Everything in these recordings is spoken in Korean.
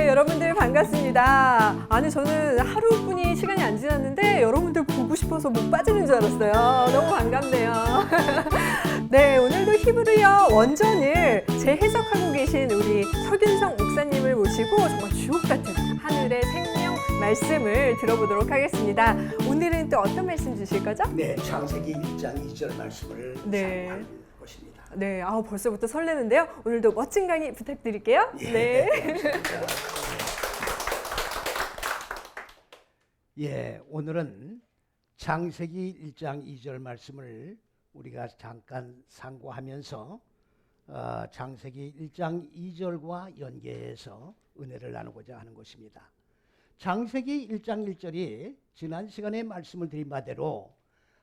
네, 여러분들 반갑습니다. 아니, 저는 하루뿐이 시간이 안 지났는데 여러분들 보고 싶어서 못 빠지는 줄 알았어요. 너무 반갑네요. 네, 오늘도 히브리어 원전을 재해석하고 계신 우리 서균성 목사님을 모시고 정말 주옥 같은 하늘의 생명 말씀을 들어보도록 하겠습니다. 오늘은 또 어떤 말씀 주실 거죠? 네, 창세기 1장 2절 말씀을 사용할 것입니다. 네, 벌써부터 설레는데요. 오늘도 멋진 강의 부탁드릴게요. 예, 네. 예, 오늘은 창세기 1장 2절 말씀을 우리가 잠깐 상고하면서 창세기 1장 2절과 연계해서 은혜를 나누고자 하는 것입니다. 창세기 1장 1절이 지난 시간에 말씀을 드린 바대로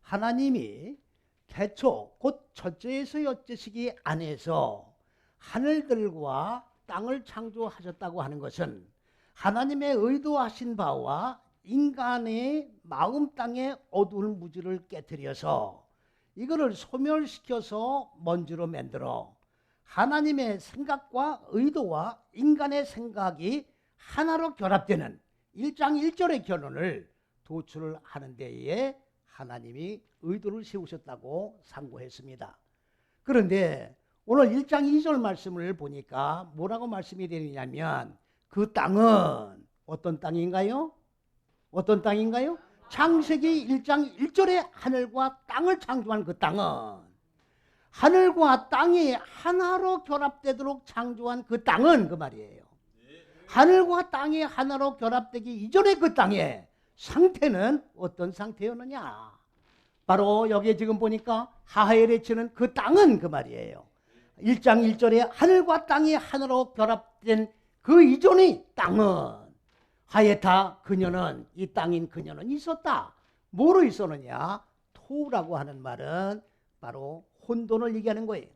하나님이 태초 곧 첫째에서 여째시기 안에서 하늘들과 땅을 창조하셨다고 하는 것은 하나님의 의도하신 바와 인간의 마음 땅의 어두운 무지를 깨뜨려서 이거를 소멸시켜서 먼지로 만들어 하나님의 생각과 의도와 인간의 생각이 하나로 결합되는 1장 1절의 결론을 도출을 하는 데에 하나님이 의도를 세우셨다고 상고했습니다. 그런데 오늘 1장 2절 말씀을 보니까 뭐라고 말씀이 되느냐면 그 땅은 어떤 땅인가요? 어떤 땅인가요? 창세기 1장 1절에 하늘과 땅을 창조한 그 땅은 하늘과 땅이 하나로 결합되도록 창조한 그 땅은 그 말이에요. 하늘과 땅이 하나로 결합되기 이전의 그 땅의 상태는 어떤 상태였느냐? 바로 여기에 지금 보니까 하헬에 치는 그 땅은 그 말이에요. 1장 1절에 하늘과 땅이 하나로 결합된 그 이전의 땅은 하에타 그녀는 이 땅인 그녀는 있었다. 뭐로 있었느냐? 토라고 하는 말은 바로 혼돈을 얘기하는 거예요.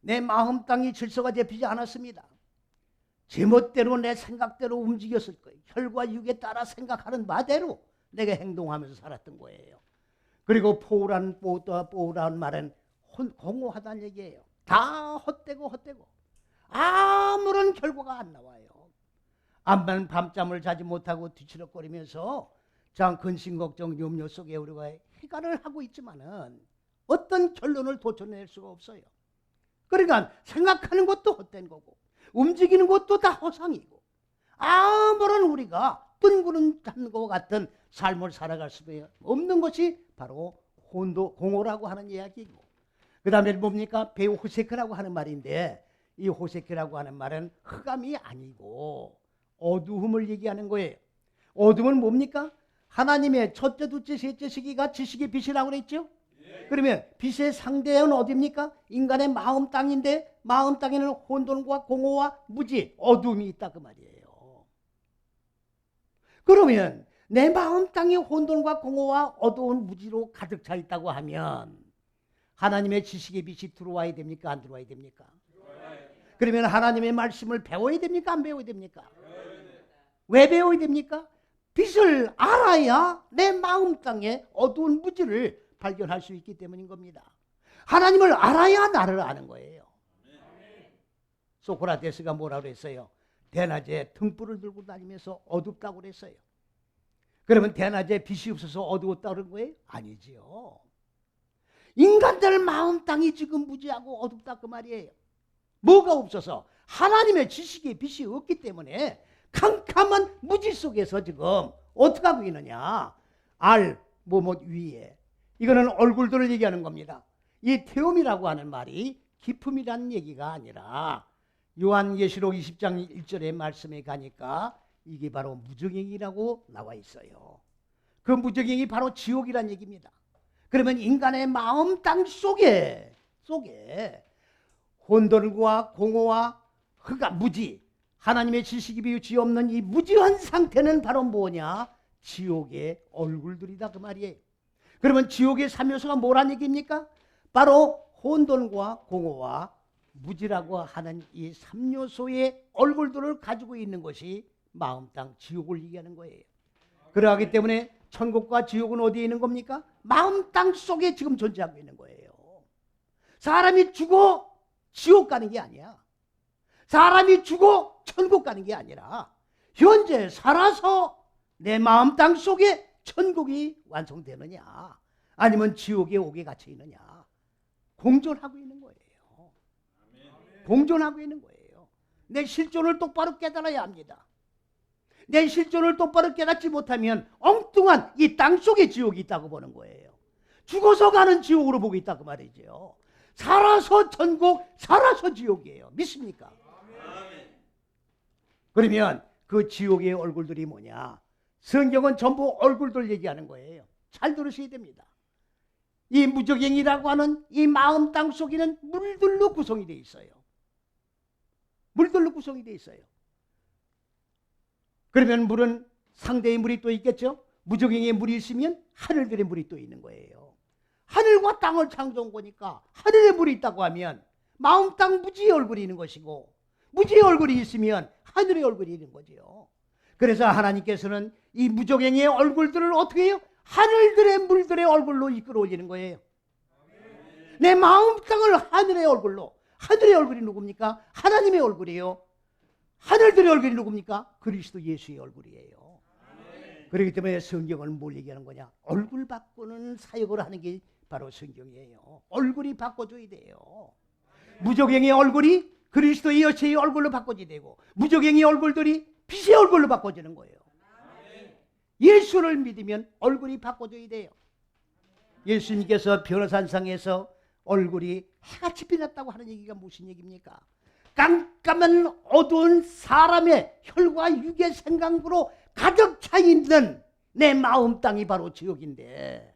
내 마음 땅이 질서가 잡히지 않았습니다. 제멋대로 내 생각대로 움직였을 거예요. 혈과 육에 따라 생각하는 바대로 내가 행동하면서 살았던 거예요. 그리고 포우라는 말은 공허하다는 얘기예요. 다 헛되고 아무런 결과가 안 나와요. 암만 밤잠을 자지 못하고 뒤치럭거리면서 장 근심 걱정 염려 속에 우리가 해가를 하고 있지만은 어떤 결론을 도출해낼 수가 없어요. 그러니까 생각하는 것도 헛된 거고 움직이는 것도 다 허상이고 아무런 우리가 뜬구름 것 같은 삶을 살아갈 수 없는 것이 바로 공허라고 하는 이야기이고, 그 다음에 뭡니까? 배우 호세크라고 하는 말인데 이 호세크라고 하는 말은 흑암이 아니고 어두움을 얘기하는 거예요. 어둠은 뭡니까? 하나님의 첫째, 둘째, 셋째 시기가 지식의 빛이라고 그랬죠? 그러면 빛의 상대는 어디입니까? 인간의 마음 땅인데 마음 땅에는 혼돈과 공허와 무지, 어둠이 있다 그 말이에요. 그러면 내 마음 땅이 혼돈과 공허와 어두운 무지로 가득 차 있다고 하면 하나님의 지식의 빛이 들어와야 됩니까? 안 들어와야 됩니까? 그러면 하나님의 말씀을 배워야 됩니까? 안 배워야 됩니까? 왜 배워야 됩니까? 빛을 알아야 내 마음 땅의 어두운 무지를 발견할 수 있기 때문인 겁니다. 하나님을 알아야 나를 아는 거예요. 소크라테스가 뭐라고 그랬어요? 대낮에 등불을 들고 다니면서 어둡다고 그랬어요. 그러면 대낮에 빛이 없어서 어두웠다고 그런 거예요? 아니지요. 인간들 마음 땅이 지금 무지하고 어둡다 그 말이에요. 뭐가 없어서? 하나님의 지식의 빛이 없기 때문에 캄캄한 무지 속에서 지금 어떻게 하고 있느냐? 위에. 이거는 얼굴들을 얘기하는 겁니다. 이 태움이라고 하는 말이 기품이라는 얘기가 아니라 요한계시록 20장 1절의 말씀에 가니까 이게 바로 무저갱이라고 나와 있어요. 그 무저갱이 바로 지옥이란 얘기입니다. 그러면 인간의 마음 땅 속에 혼돈과 공허와 흑암 무지, 하나님의 지식이 비우치 없는 이 무지한 상태는 바로 뭐냐? 지옥의 얼굴들이다 그 말이에요. 그러면 지옥의 3요소가 뭐란 얘기입니까? 바로 혼돈과 공허와 무지라고 하는 이 3요소의 얼굴들을 가지고 있는 것이 마음 땅 지옥을 얘기하는 거예요. 그러하기 때문에 천국과 지옥은 어디에 있는 겁니까? 마음 땅 속에 지금 존재하고 있는 거예요. 사람이 죽어 지옥 가는 게 아니야. 사람이 죽어 천국 가는 게 아니라 현재 살아서 내 마음 땅 속에 천국이 완성되느냐, 아니면 지옥에 옥에 갇혀 있느냐, 공존하고 있는 거예요. 공존하고 있는 거예요. 내 실존을 똑바로 깨달아야 합니다. 내 실존을 똑바로 깨닫지 못하면 엉뚱한 이 땅 속에 지옥이 있다고 보는 거예요. 죽어서 가는 지옥으로 보고 있다고 말이죠. 살아서 천국, 살아서 지옥이에요. 믿습니까? 그러면 그 지옥의 얼굴들이 뭐냐? 성경은 전부 얼굴들 얘기하는 거예요. 잘 들으셔야 됩니다. 이 무적행이라고 하는 이 마음 땅 속에는 물들로 구성이 되어 있어요. 물들로 구성이 되어 있어요. 그러면 물은 상대의 물이 또 있겠죠? 무적행에 물이 있으면 하늘들의 물이 또 있는 거예요. 하늘과 땅을 창조한 거니까 하늘에 물이 있다고 하면 마음 땅 무지의 얼굴이 있는 것이고, 무지의 얼굴이 있으면 하늘의 얼굴이 있는 거죠. 그래서 하나님께서는 이 무적행의 얼굴들을 어떻게 해요? 하늘들의 물들의 얼굴로 이끌어 올리는 거예요. 내 마음 땅을 하늘의 얼굴로. 하늘의 얼굴이 누굽니까? 하나님의 얼굴이에요. 하늘들의 얼굴이 누굽니까? 그리스도 예수의 얼굴이에요. 그렇기 때문에 성경은 뭘 얘기하는 거냐? 얼굴 바꾸는 사역을 하는 게 바로 성경이에요. 얼굴이 바꿔줘야 돼요. 무적행의 얼굴이 그리스도의 여체의 얼굴로 바꿔져야 되고, 무적행의 얼굴들이 빛의 얼굴로 바꿔지는 거예요. 예수를 믿으면 얼굴이 바꿔져야 돼요. 예수님께서 변호산상에서 얼굴이 해같이 빛났다고 하는 얘기가 무슨 얘기입니까? 깜깜한 어두운 사람의 혈과 육의 생각으로 가득 차 있는 내 마음 땅이 바로 지옥인데,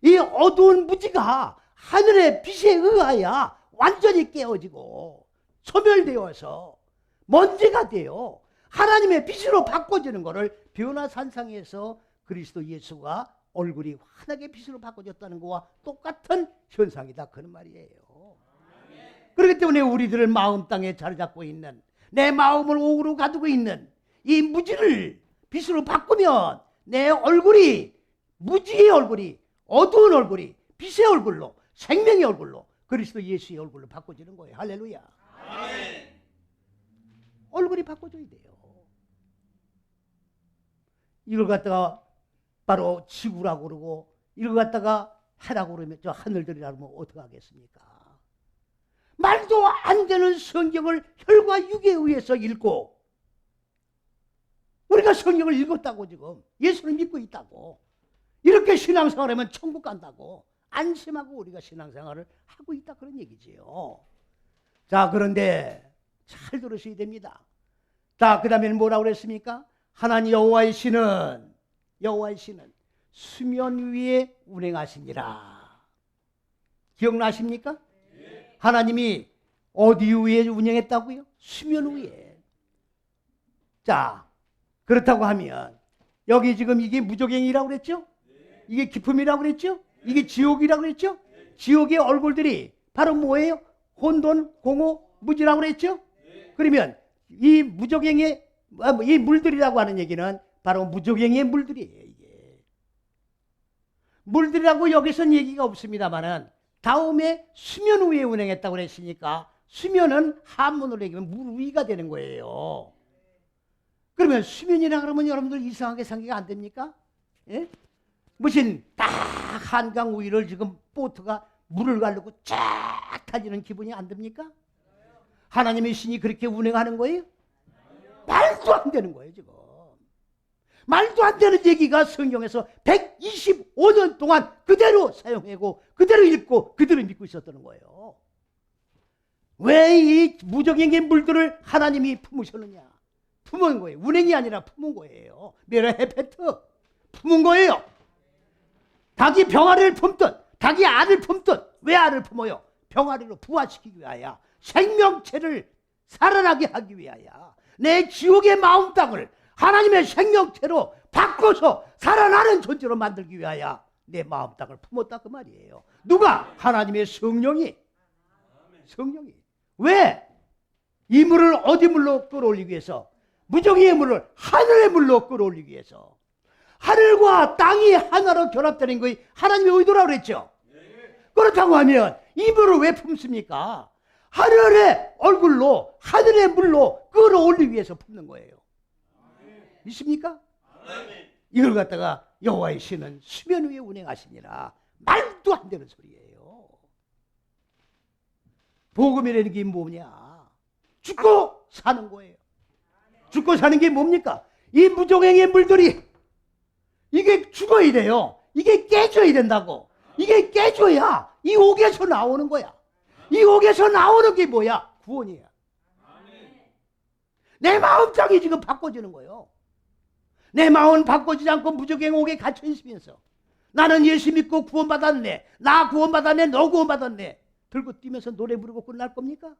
이 어두운 무지가 하늘의 빛에 의하여 완전히 깨어지고 소멸되어서 먼지가 되어 하나님의 빛으로 바꿔지는 것을 변화산상에서 그리스도 예수가 얼굴이 환하게 빛으로 바꿔졌다는 것과 똑같은 현상이다, 그런 말이에요. 그렇기 때문에 우리들을 마음 땅에 자리 잡고 있는, 내 마음을 옥으로 가두고 있는 이 무지를 빛으로 바꾸면 내 얼굴이, 무지의 얼굴이, 어두운 얼굴이 빛의 얼굴로, 생명의 얼굴로, 그리스도 예수의 얼굴로 바꿔지는 거예요. 할렐루야. 아멘. 얼굴이 바꿔져야 돼요. 이걸 갖다가 바로 지구라고 그러고, 이걸 갖다가 해라고 그러면 저 하늘들이라고 하면 어떻게 하겠습니까? 말도 안 되는 성경을 혈과 육에 의해서 읽고, 우리가 성경을 읽었다고 지금 예수를 믿고 있다고, 이렇게 신앙생활을 하면 천국 간다고 안심하고 우리가 신앙생활을 하고 있다, 그런 얘기지요. 자, 그런데 잘 들으셔야 됩니다. 자, 그 다음에는 뭐라고 그랬습니까? 하나님 여호와의 신은 수면 위에 운행하시니라. 기억나십니까? 네. 하나님이 어디 위에 운행했다고요? 수면 위에. 자, 그렇다고 하면 여기 지금 이게 무적행이라고 그랬죠? 네. 이게 기품이라고 그랬죠? 네. 이게 지옥이라고 그랬죠? 네. 지옥의 얼굴들이 바로 뭐예요? 혼돈, 공허, 무지라고 그랬죠? 네. 그러면 이 무적행의 이 물들이라고 하는 얘기는 바로 무적행의 물들이에요. 이게 물들이라고 여기서는 얘기가 없습니다만은 다음에 수면 위에 운행했다고 그랬으니까 수면은 한문으로 얘기하면 물 위가 되는 거예요. 그러면 수면이라 그러면 여러분들 이상하게 생각이 안 됩니까? 예? 무슨 딱 한강 위를 지금 보트가 물을 가르고 쫙 타지는 기분이 안 듭니까? 하나님의 신이 그렇게 운행하는 거예요? 말도 안 되는 거예요, 지금. 말도 안 되는 얘기가 성경에서 125년 동안 그대로 사용하고 그대로 읽고 그대로 믿고 있었다는 거예요. 왜 이 무적행의 물들을 하나님이 품으셨느냐? 품은 거예요. 운행이 아니라 품은 거예요. 메라헤페트 품은 거예요. 닭이 병아리를 품듯, 닭이 알을 품듯. 왜 알을 품어요? 병아리로 부화시키기 위하여, 생명체를 살아나게 하기 위하여, 내 지옥의 마음 땅을 하나님의 생명체로 바꿔서 살아나는 존재로 만들기 위하여 내 마음 땅을 품었다, 그 말이에요. 누가? 하나님의 성령이. 왜? 이 물을 어디 물로 끌어올리기 위해서? 무적의 물을 하늘의 물로 끌어올리기 위해서. 하늘과 땅이 하나로 결합되는 것이 하나님의 의도라고 그랬죠. 그렇다고 하면 이 물을 왜 품습니까? 하늘의 얼굴로, 하늘의 물로 끌어올리기 위해서 품는 거예요. 있습니까? 이걸 갖다가 여호와의 신은 수면 위에 운행하시니라. 말도 안 되는 소리예요. 복음이라는 게 뭐냐? 죽고 사는 거예요. 죽고 사는 게 뭡니까? 이 무종행의 물들이 이게 죽어야 돼요. 이게 깨져야 된다고. 이게 깨져야 이 옥에서 나오는 거야. 이 옥에서 나오는 게 뭐야? 구원이야. 내 마음장이 지금 바꿔지는 거예요. 내 마음은 바꿔지지 않고 무적행 옥에 갇혀 있으면서 나는 예수 믿고 구원받았네. 나 구원받았네. 너 구원받았네. 들고 뛰면서 노래 부르고 끝날 겁니까?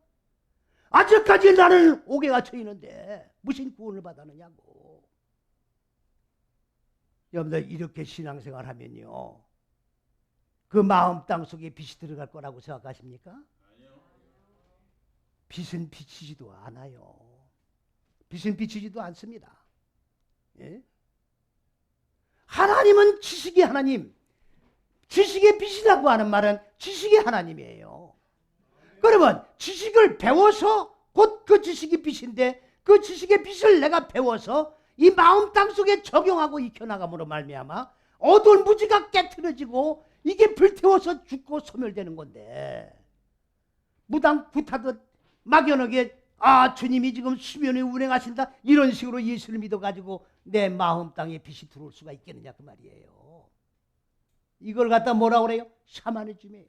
아직까지 나는 옥에 갇혀 있는데 무슨 구원을 받았느냐고. 여러분들 이렇게 신앙생활 하면요, 그 마음 땅 속에 빛이 들어갈 거라고 생각하십니까? 빛은 비치지도 않아요. 빛은 비치지도 않습니다. 예? 하나님은 지식의 하나님, 지식의 빛이라고 하는 말은 지식의 하나님이에요. 그러면 지식을 배워서 곧 그 지식이 빛인데 그 지식의 빛을 내가 배워서 이 마음 땅 속에 적용하고 익혀나감으로 말미암아 어두운 무지가 깨트려지고 이게 불태워서 죽고 소멸되는 건데, 무당 굿하듯 막연하게 주님이 지금 수면에 운행하신다 이런 식으로 예수를 믿어가지고 내 마음 땅에 빛이 들어올 수가 있겠느냐 그 말이에요. 이걸 갖다 뭐라고 그래요? 샤머니즘이에요.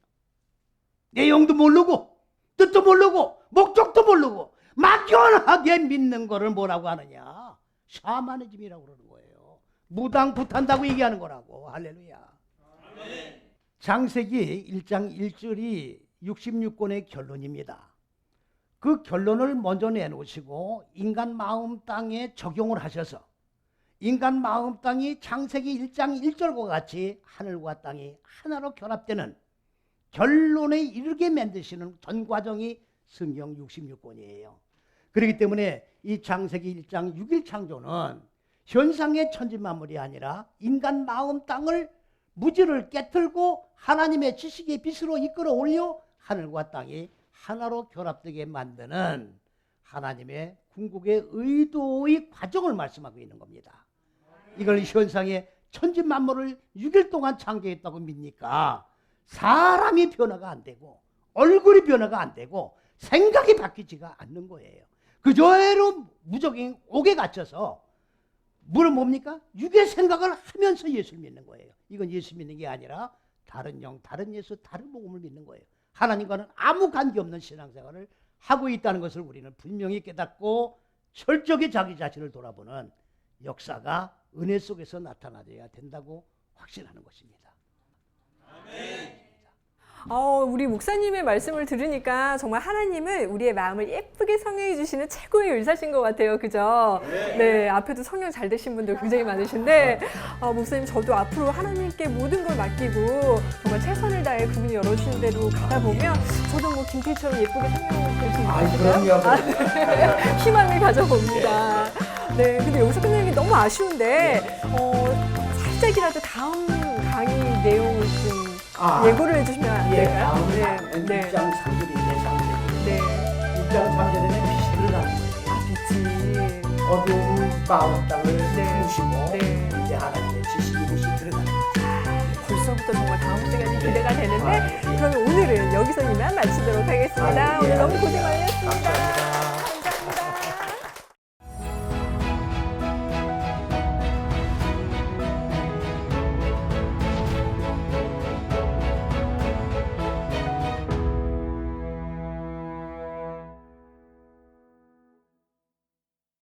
내용도 모르고 뜻도 모르고 목적도 모르고 막연하게 믿는 거를 뭐라고 하느냐? 샤머니즘이라고 그러는 거예요. 무당 굿한다고 얘기하는 거라고. 할렐루야. 창세기 1장 1절이 66권의 결론입니다. 그 결론을 먼저 내놓으시고 인간 마음 땅에 적용을 하셔서 인간 마음 땅이 창세기 1장 1절과 같이 하늘과 땅이 하나로 결합되는 결론에 이르게 만드시는 전 과정이 성경 66권이에요. 그렇기 때문에 이 창세기 1장 6일 창조는 현상의 천지만물이 아니라 인간 마음 땅을 무지를 깨틀고 하나님의 지식의 빛으로 이끌어 올려 하늘과 땅이 하나로 결합되게 만드는 하나님의 궁극의 의도의 과정을 말씀하고 있는 겁니다. 이걸 현상의 천지만물을 6일 동안 창조했다고 믿니까 사람이 변화가 안 되고 얼굴이 변화가 안 되고 생각이 바뀌지가 않는 거예요. 그저대로 무적인 옥에 갇혀서 물은 뭡니까? 육의 생각을 하면서 예수를 믿는 거예요. 이건 예수 믿는 게 아니라 다른 영, 다른 예수, 다른 복음을 믿는 거예요. 하나님과는 아무 관계없는 신앙생활을 하고 있다는 것을 우리는 분명히 깨닫고 철저히 자기 자신을 돌아보는 역사가 은혜 속에서 나타나야 된다고 확신하는 것입니다. 아멘. 우리 목사님의 말씀을 들으니까 정말 하나님은 우리의 마음을 예쁘게 성령해 주시는 최고의 의사신 것 같아요. 그죠? 네, 앞에도 성령 잘 되신 분들 굉장히 많으신데, 목사님 저도 앞으로 하나님께 모든 걸 맡기고 정말 최선을 다해 그분이 열어주신 대로 가다 보면 저도 뭐 김태희처럼 예쁘게 성령 될 수 있을까요? 희망을 가져봅니다. 네, 근데 여기서 끝내는 게 너무 아쉬운데, 살짝이라도 다음 강의 내용을 좀 예고를 해주시면 안 될까요? 다음은 1장 3절인데 창세기. 네. 1장 3절에는 빛이 들어가는 거예요. 빛이. 어두운 마음 땅을 네. 부시고 네. 이제 하나님의 지식이 빛이 들어가는 거죠. 벌써부터 정말 다음 시간이 기대가 되는데, 그러면 오늘은 여기서 이만 마치도록 하겠습니다. 오늘 너무 고생 많으셨습니다. 감사합니다.